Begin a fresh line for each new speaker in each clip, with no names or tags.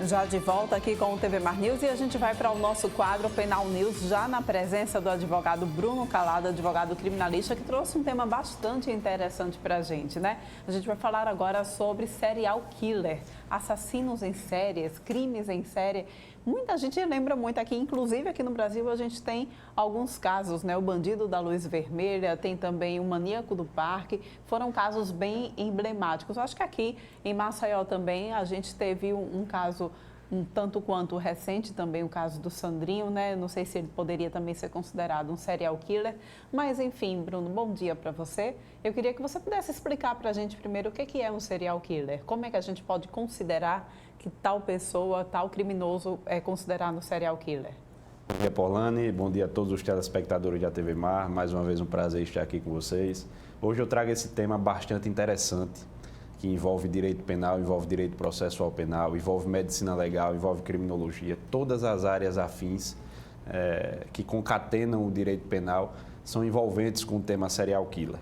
Já de volta aqui com o TV Mar News e a gente vai para o nosso quadro Penal News, já na presença do advogado Bruno Calado, advogado criminalista, que trouxe um tema bastante interessante para a gente, né? A gente vai falar agora sobre serial killer, assassinos em séries, crimes em série. Muita gente lembra muito aqui, inclusive aqui no Brasil a gente tem alguns casos, né? O bandido da luz vermelha, tem também o maníaco do parque, foram casos bem emblemáticos. Eu acho que aqui em Maceió também a gente teve um caso um tanto quanto recente, também o caso do Sandrinho, né? Não sei se ele poderia também ser considerado um serial killer, mas enfim, Bruno, bom dia para você. Eu queria que você pudesse explicar para a gente primeiro o que é um serial killer, como é que a gente pode considerar que tal pessoa, tal criminoso é considerado um serial killer.
Bom dia, Paulane. Bom dia a todos os telespectadores da TV Mar. Mais uma vez um prazer estar aqui com vocês. Hoje eu trago esse tema bastante interessante, que envolve direito penal, envolve direito processual penal, envolve medicina legal, envolve criminologia. Todas as áreas afins que concatenam o direito penal são envolventes com o tema serial killer.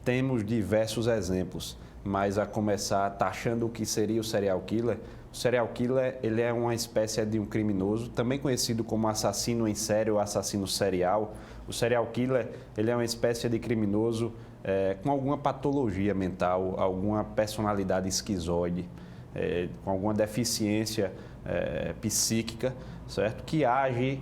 Temos diversos exemplos, mas a começar taxando o que seria o serial killer. O serial killer, ele é uma espécie de um criminoso, também conhecido como assassino em série ou assassino serial. O serial killer, ele é uma espécie de criminoso com alguma patologia mental, alguma personalidade esquizoide, com alguma deficiência psíquica, certo? Que age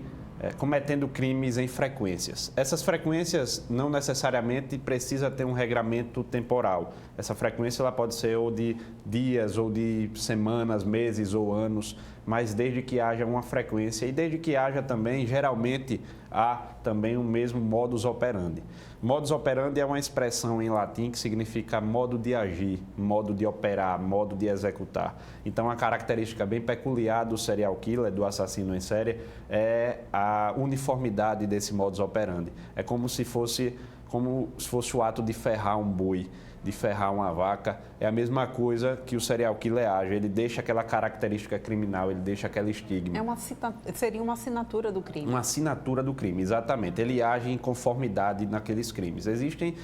cometendo crimes em frequências. Essas frequências não necessariamente precisa ter um regramento temporal. Essa frequência ela pode ser ou de dias, ou de semanas, meses ou anos, mas desde que haja uma frequência e desde que haja também, geralmente, há também o mesmo modus operandi. Modus operandi é uma expressão em latim que significa modo de agir, modo de operar, modo de executar. Então, a característica bem peculiar do serial killer, do assassino em série, é a uniformidade desse modus operandi. É como se fosse o ato de ferrar um boi, de ferrar uma vaca. É a mesma coisa que o serial killer age. Ele deixa aquela característica criminal, ele deixa aquele estigma.
Seria uma assinatura do crime.
Uma assinatura do crime, exatamente. Ele age em conformidade naqueles crimes. Existem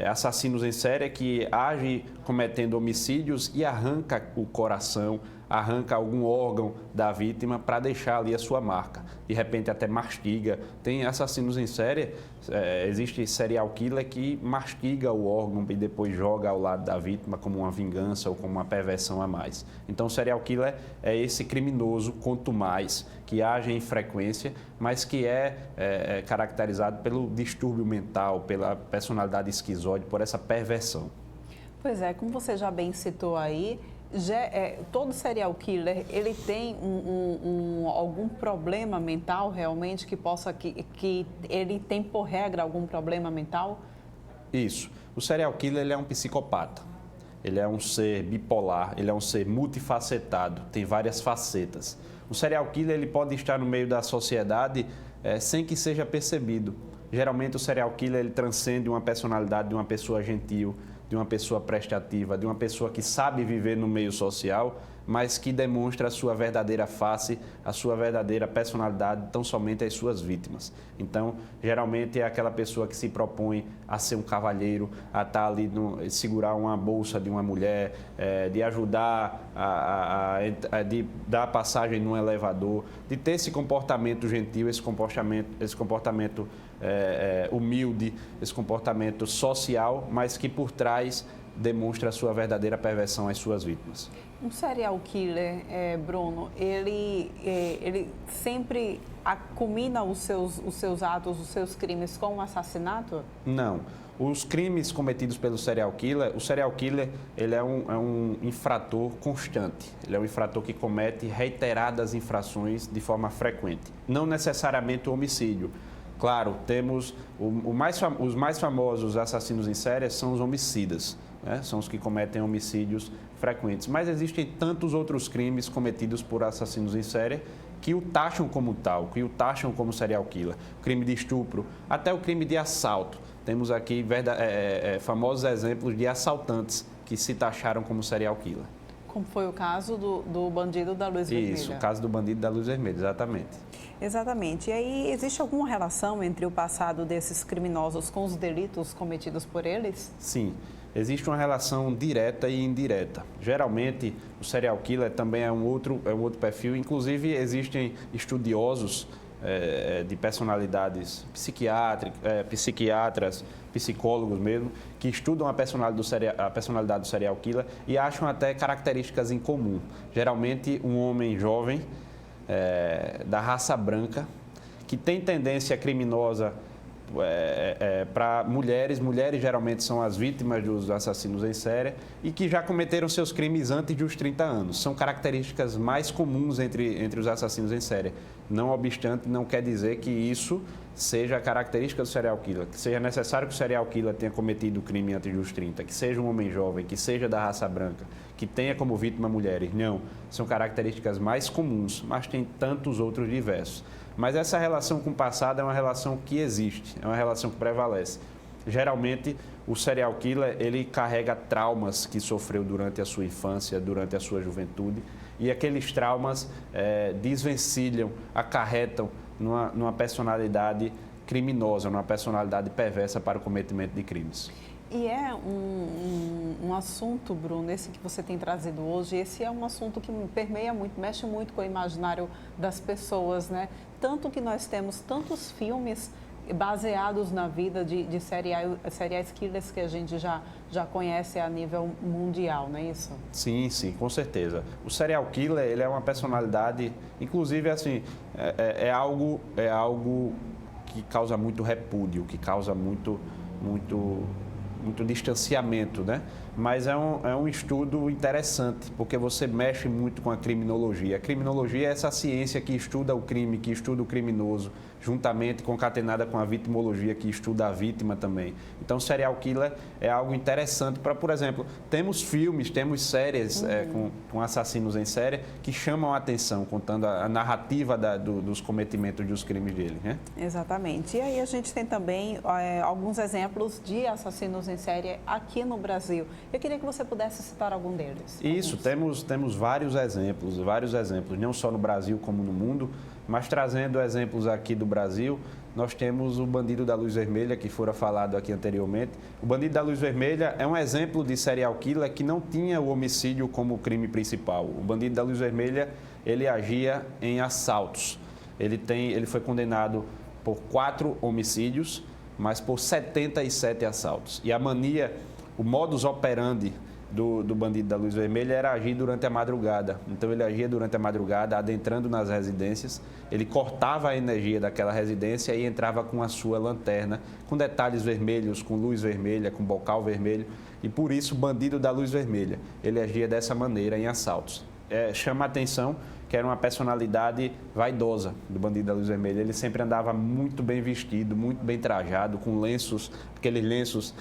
assassinos em série que agem cometendo homicídios e arranca o coração, arranca algum órgão da vítima para deixar ali a sua marca. De repente até mastiga. Tem assassinos em série, existe serial killer que mastiga o órgão e depois joga ao lado da vítima como uma vingança ou como uma perversão a mais. Então o serial killer é esse criminoso, quanto mais, que age em frequência, mas que é caracterizado pelo distúrbio mental, pela personalidade esquizoide, por essa perversão.
Pois é, como você já bem citou aí, todo serial killer, ele tem algum problema mental realmente que ele tem por regra algum problema mental?
Isso. O serial killer ele é um psicopata. Ele é um ser bipolar, ele é um ser multifacetado, tem várias facetas. O serial killer ele pode estar no meio da sociedade sem que seja percebido. Geralmente o serial killer ele transcende uma personalidade de uma pessoa gentil, de uma pessoa prestativa, de uma pessoa que sabe viver no meio social, mas que demonstra a sua verdadeira face, a sua verdadeira personalidade, tão somente às suas vítimas. Então, geralmente é aquela pessoa que se propõe a ser um cavalheiro, a estar ali, segurar uma bolsa de uma mulher, de ajudar, de dar passagem num elevador, de ter esse comportamento gentil, esse comportamento humilde, esse comportamento social, mas que por trás demonstra a sua verdadeira perversão às suas vítimas.
Um serial killer, Bruno, ele sempre culmina os seus atos, os seus crimes com um assassinato?
Não. Os crimes cometidos pelo serial killer, o serial killer ele é um infrator constante. Ele é um infrator que comete reiteradas infrações de forma frequente. Não necessariamente o homicídio. Claro, temos os mais famosos assassinos em série são os homicidas, né? São os que cometem homicídios frequentes. Mas existem tantos outros crimes cometidos por assassinos em série que o taxam como tal, que o taxam como serial killer. O crime de estupro, até o crime de assalto. Temos aqui famosos exemplos de assaltantes que se taxaram como serial killer.
Como foi o caso do bandido da luz vermelha?
Isso, o caso do bandido da luz vermelha, exatamente.
Exatamente. E aí, existe alguma relação entre o passado desses criminosos com os delitos cometidos por eles?
Sim. existe uma relação direta e indireta. Geralmente, o serial killer também é um outro perfil. Inclusive, existem estudiosos de personalidades psiquiatras, psicólogos mesmo, que estudam a personalidade do serial killer e acham até características em comum. Geralmente, um homem jovem, da raça branca, que tem tendência criminosa para mulheres. Mulheres geralmente são as vítimas dos assassinos em série e que já cometeram seus crimes antes dos 30 anos. São características mais comuns entre os assassinos em série. Não obstante, não quer dizer que isso seja a característica do serial killer, que seja necessário que o serial killer tenha cometido o crime antes dos 30, que seja um homem jovem, que seja da raça branca, que tenha como vítima mulheres. Não, são características mais comuns, mas tem tantos outros diversos. Mas essa relação com o passado é uma relação que existe, é uma relação que prevalece. Geralmente, o serial killer, ele carrega traumas que sofreu durante a sua infância, durante a sua juventude, e aqueles traumas desvencilham, acarretam numa personalidade criminosa, numa personalidade perversa para o cometimento de crimes.
E é um assunto, Bruno, esse que você tem trazido hoje, esse é um assunto que permeia muito, mexe muito com o imaginário das pessoas, né? Tanto que nós temos tantos filmes baseados na vida de serial killers que a gente já conhece a nível mundial, não é isso?
Sim, com certeza. O serial killer, ele é uma personalidade, inclusive, assim, é algo que causa muito repúdio, que causa muito distanciamento, né? Mas é um estudo interessante, porque você mexe muito com a criminologia. A criminologia é essa ciência que estuda o crime, que estuda o criminoso, juntamente concatenada com a vitimologia, que estuda a vítima também. Então, o serial killer é algo interessante para, por exemplo, temos filmes, temos séries com assassinos em série que chamam a atenção, contando a narrativa dos cometimentos dos crimes dele, né?
Exatamente. E aí a gente tem também alguns exemplos de assassinos em série aqui no Brasil. Eu queria que você pudesse citar algum deles.
Isso, temos vários exemplos, não só no Brasil como no mundo, mas trazendo exemplos aqui do Brasil, nós temos o Bandido da Luz Vermelha, que fora falado aqui anteriormente. O Bandido da Luz Vermelha é um exemplo de serial killer que não tinha o homicídio como crime principal. O Bandido da Luz Vermelha, ele agia em assaltos. Ele foi condenado por 4 homicídios, mas por 77 assaltos. E a mania, o modus operandi do Bandido da Luz Vermelha era agir durante a madrugada. Então, ele agia durante a madrugada, adentrando nas residências. Ele cortava a energia daquela residência e entrava com a sua lanterna, com detalhes vermelhos, com luz vermelha, com bocal vermelho. E, por isso, Bandido da Luz Vermelha. Ele agia dessa maneira em assaltos. Chama a atenção que era uma personalidade vaidosa do Bandido da Luz Vermelha. Ele sempre andava muito bem vestido, muito bem trajado, com lenços, aqueles lenços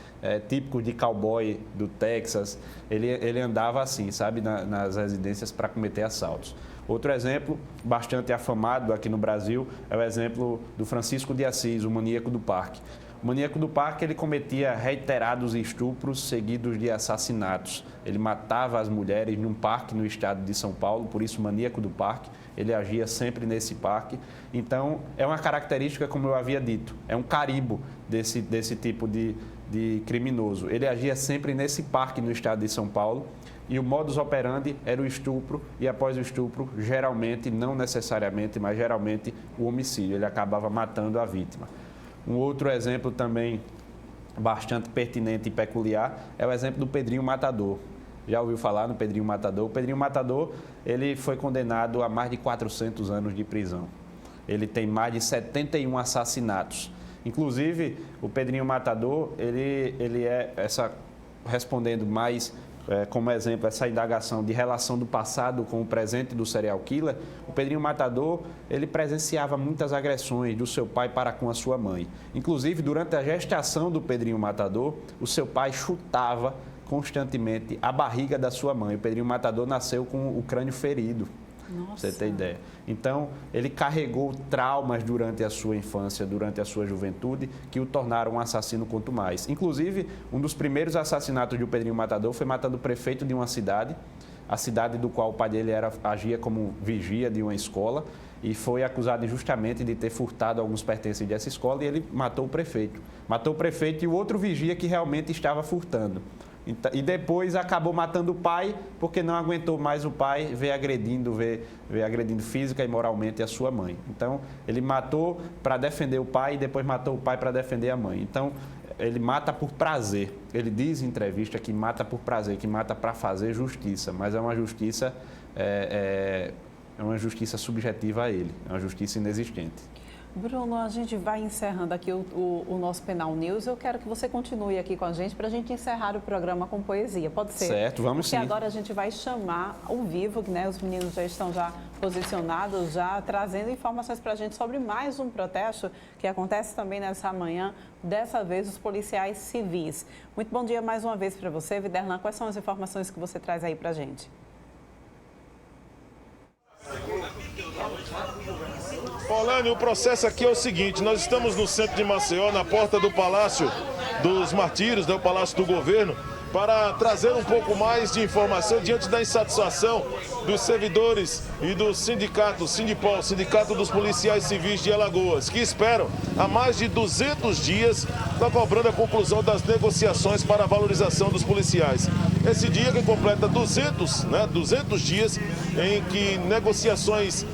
típicos de cowboy do Texas. Ele andava assim, sabe, nas residências para cometer assaltos. Outro exemplo, bastante afamado aqui no Brasil, é o exemplo do Francisco de Assis, o maníaco do parque. O maníaco do parque, ele cometia reiterados estupros seguidos de assassinatos. Ele matava as mulheres num parque no estado de São Paulo, por isso maníaco do parque. Ele agia sempre nesse parque. Então, é uma característica, como eu havia dito, é um carimbo desse tipo de criminoso. Ele agia sempre nesse parque no estado de São Paulo e o modus operandi era o estupro e, após o estupro, geralmente, não necessariamente, mas geralmente, o homicídio. Ele acabava matando a vítima. Um outro exemplo também bastante pertinente e peculiar é o exemplo do Pedrinho Matador. Já ouviu falar no Pedrinho Matador? O Pedrinho Matador, ele foi condenado a mais de 400 anos de prisão. Ele tem mais de 71 assassinatos. Inclusive, o Pedrinho Matador, ele é respondendo mais como exemplo essa indagação de relação do passado com o presente do serial killer, o Pedrinho Matador, ele presenciava muitas agressões do seu pai para com a sua mãe. Inclusive, durante a gestação do Pedrinho Matador, o seu pai chutava constantemente a barriga da sua mãe. O Pedrinho Matador nasceu com o crânio ferido. Nossa. Pra você ter ideia. Então, ele carregou traumas durante a sua infância, durante a sua juventude, que o tornaram um assassino quanto mais. Inclusive, um dos primeiros assassinatos do Pedrinho Matador foi matando o prefeito de uma cidade, a cidade do qual o pai dele agia como vigia de uma escola, e foi acusado injustamente de ter furtado alguns pertences dessa escola, e ele matou o prefeito. Matou o prefeito e o outro vigia que realmente estava furtando. E depois acabou matando o pai, porque não aguentou mais o pai ver agredindo física e moralmente a sua mãe. Então, ele matou para defender o pai e depois matou o pai para defender a mãe. Então, ele mata por prazer. Ele diz em entrevista que mata por prazer, que mata para fazer justiça, mas é uma justiça, é uma justiça subjetiva a ele, é uma justiça inexistente.
Bruno, a gente vai encerrando aqui o nosso Penal News. Eu quero que você continue aqui com a gente para a gente encerrar o programa com poesia. Pode ser?
Certo, vamos sim.
Porque agora a gente vai chamar ao vivo, né? Os meninos já estão posicionados, trazendo informações para a gente sobre mais um protesto que acontece também nessa manhã, dessa vez os policiais civis. Muito bom dia mais uma vez para você, Viderlan. Quais são as informações que você traz aí para a gente?
Paulane, o processo aqui é o seguinte: nós estamos no centro de Maceió, na porta do Palácio dos Martírios, o Palácio do Governo, para trazer um pouco mais de informação diante da insatisfação dos servidores e do sindicato, Sindipol, Sindicato dos Policiais Civis de Alagoas, que esperam há mais de 200 dias está cobrando a conclusão das negociações para a valorização dos policiais. Esse dia que completa 200 dias em que negociações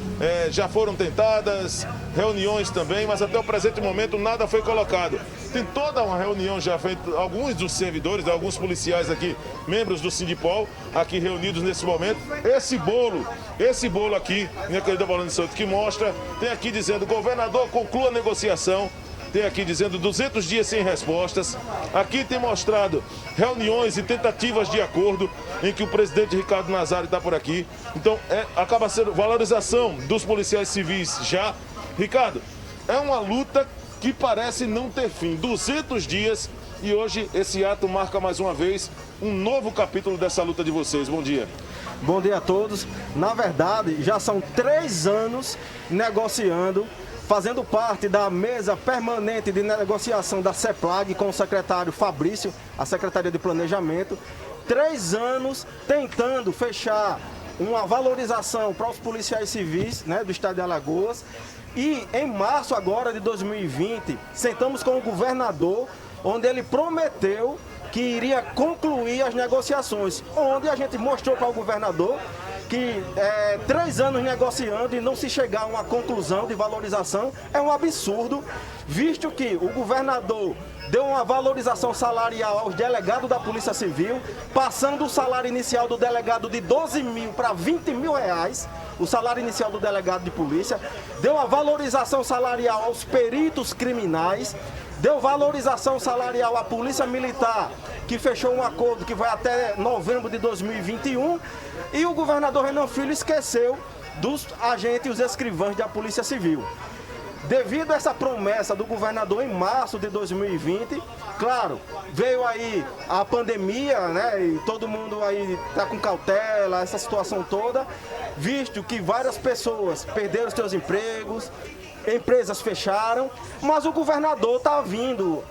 já foram tentadas, reuniões também, mas até o presente momento nada foi colocado. Tem toda uma reunião já feita, alguns dos servidores, alguns policiais aqui, membros do Sindipol, aqui reunidos nesse momento. Esse bolo aqui, minha querida Paulane Santos, que mostra, tem aqui dizendo: governador, conclua a negociação. Tem aqui dizendo 200 dias sem respostas. Aqui tem mostrado reuniões e tentativas de acordo em que o presidente Ricardo Nazário está por aqui. Então, acaba sendo valorização dos policiais civis já. Ricardo, é uma luta que parece não ter fim. 200 dias e hoje esse ato marca mais uma vez um novo capítulo dessa luta de vocês. Bom dia.
Bom dia a todos. Na verdade, já são 3 anos negociando, fazendo parte da mesa permanente de negociação da CEPLAG com o secretário Fabrício, a Secretaria de Planejamento. 3 anos tentando fechar uma valorização para os policiais civis, né, do estado de Alagoas. E em março agora de 2020, sentamos com o governador, onde ele prometeu que iria concluir as negociações, onde a gente mostrou para o governador que 3 anos negociando e não se chegar a uma conclusão de valorização é um absurdo, visto que o governador deu uma valorização salarial aos delegados da Polícia Civil, passando o salário inicial do delegado de 12 mil para 20 mil reais, o salário inicial do delegado de polícia, deu uma valorização salarial aos peritos criminais, deu valorização salarial à Polícia Militar, que fechou um acordo que vai até novembro de 2021, e o governador Renan Filho esqueceu dos agentes e os escrivães da Polícia Civil. Devido a essa promessa do governador em março de 2020, claro, veio aí a pandemia, né, e todo mundo aí está com cautela, essa situação toda, visto que várias pessoas perderam seus empregos, empresas fecharam, mas o governador está indo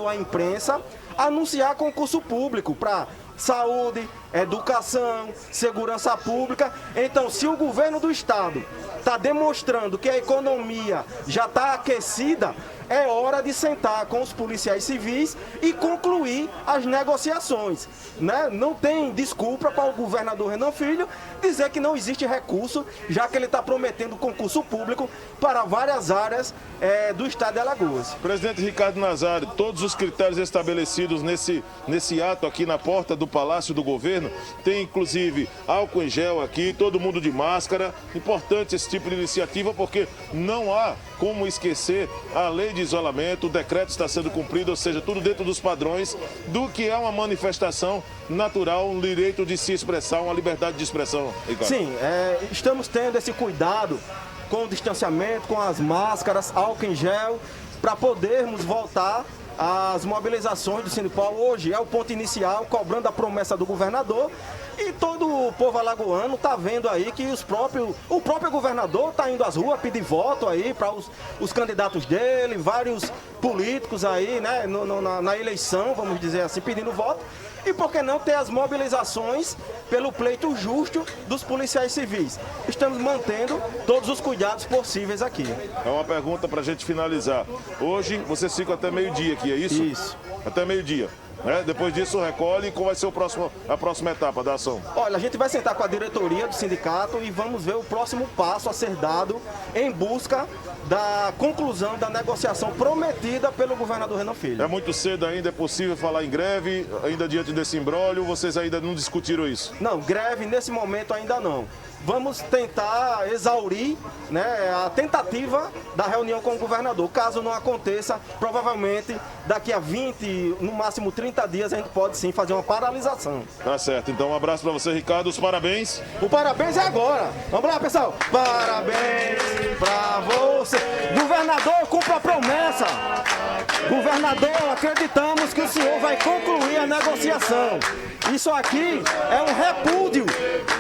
à imprensa, anunciar concurso público para saúde, educação, segurança pública. Então, se o governo do estado está demonstrando que a economia já está aquecida, é hora de sentar com os policiais civis e concluir as negociações, né? Não tem desculpa para o governador Renan Filho dizer que não existe recurso, já que ele está prometendo concurso público para várias áreas do estado de Alagoas.
Presidente Ricardo Nazário, todos os critérios estabelecidos nesse ato aqui na porta do Palácio do Governo, tem inclusive álcool em gel aqui, todo mundo de máscara. Importante esse tipo de iniciativa, porque não há como esquecer a lei de isolamento, o decreto está sendo cumprido, ou seja, tudo dentro dos padrões do que é uma manifestação natural, um direito de se expressar, uma liberdade de expressão, Ricardo.
Sim, estamos tendo esse cuidado com o distanciamento, com as máscaras, álcool em gel, para podermos voltar às mobilizações do Sindipol. Hoje é o ponto inicial, cobrando a promessa do governador. E todo o povo alagoano está vendo aí que o próprio governador está indo às ruas pedir voto aí para os candidatos dele, vários políticos aí, né, na eleição, vamos dizer assim, pedindo voto. E por que não ter as mobilizações pelo pleito justo dos policiais civis? Estamos mantendo todos os cuidados possíveis aqui.
É uma pergunta para a gente finalizar. Hoje vocês ficam até meio-dia aqui, é isso?
Isso.
Até meio-dia. né? Depois disso recolhe. E qual vai ser a próxima etapa da ação?
Olha, a gente vai sentar com a diretoria do sindicato e vamos ver o próximo passo a ser dado em busca da conclusão da negociação prometida pelo governador Renan Filho.
É muito cedo ainda, é possível falar em greve, ainda diante desse imbróglio, vocês ainda não discutiram isso?
Não, greve nesse momento ainda não. Vamos tentar exaurir, né, a tentativa da reunião com o governador. Caso não aconteça, provavelmente daqui a 20, no máximo 30 dias, a gente pode sim fazer uma paralisação.
Tá certo, então um abraço para você, Ricardo, os parabéns.
O parabéns é agora. Vamos lá, pessoal. Parabéns pra você. Governador, cumpra a promessa. Governador, acreditamos que o senhor vai concluir a negociação. Isso aqui é um repúdio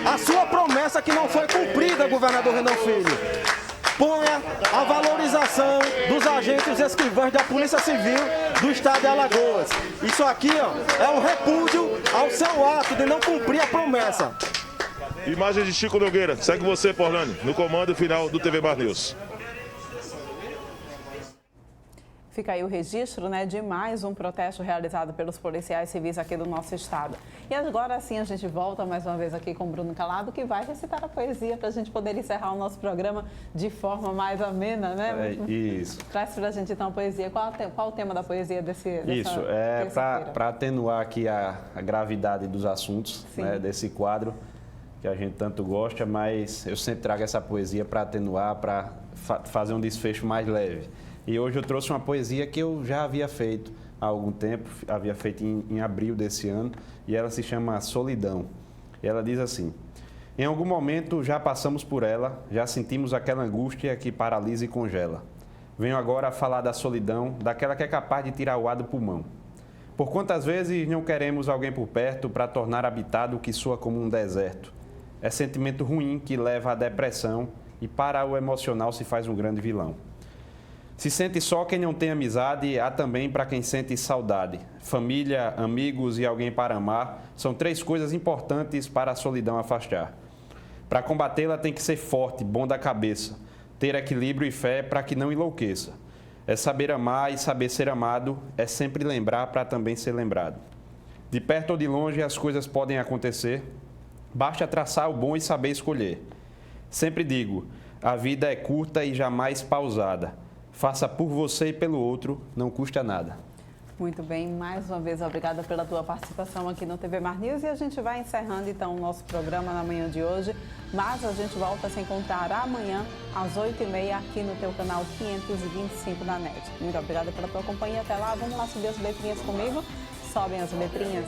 à sua promessa que não foi cumprida, governador Renan Filho. Ponha a valorização dos agentes escrivães da Polícia Civil do Estado de Alagoas. Isso aqui, ó, é um repúdio ao seu ato de não cumprir a promessa.
Imagem de Chico Nogueira. Segue você, Porlane, no comando final do TV Mar News.
Fica aí o registro, né, de mais um protesto realizado pelos policiais civis aqui do nosso estado. E agora sim a gente volta mais uma vez aqui com o Bruno Calado, que vai recitar a poesia para a gente poder encerrar o nosso programa de forma mais amena, né?
Isso.
Traz para a gente então a poesia. Qual o tema da poesia dessa
Isso, é para atenuar aqui a gravidade dos assuntos, né, desse quadro que a gente tanto gosta, mas eu sempre trago essa poesia para atenuar, para fazer um desfecho mais leve. E hoje eu trouxe uma poesia que eu já havia feito há algum tempo, havia feito em abril desse ano, e ela se chama Solidão. E ela diz assim: em algum momento já passamos por ela, já sentimos aquela angústia que paralisa e congela. Venho agora a falar da solidão, daquela que é capaz de tirar o ar do pulmão. Por quantas vezes não queremos alguém por perto para tornar habitado o que soa como um deserto? É sentimento ruim que leva à depressão e para o emocional se faz um grande vilão. Se sente só quem não tem amizade, há também para quem sente saudade. Família, amigos e alguém para amar são três coisas importantes para a solidão afastar. Para combatê-la tem que ser forte, bom da cabeça, ter equilíbrio e fé para que não enlouqueça. É saber amar e saber ser amado, é sempre lembrar para também ser lembrado. De perto ou de longe as coisas podem acontecer, basta traçar o bom e saber escolher. Sempre digo, a vida é curta e jamais pausada. Faça por você e pelo outro, não custa nada.
Muito bem, mais uma vez obrigada pela tua participação aqui no TV Mar News, e a gente vai encerrando então o nosso programa na manhã de hoje, mas a gente volta a se encontrar amanhã às 8h30 aqui no teu canal 525 da NET. Muito obrigada pela tua companhia, até lá, vamos lá subir as letrinhas comigo, sobem as letrinhas.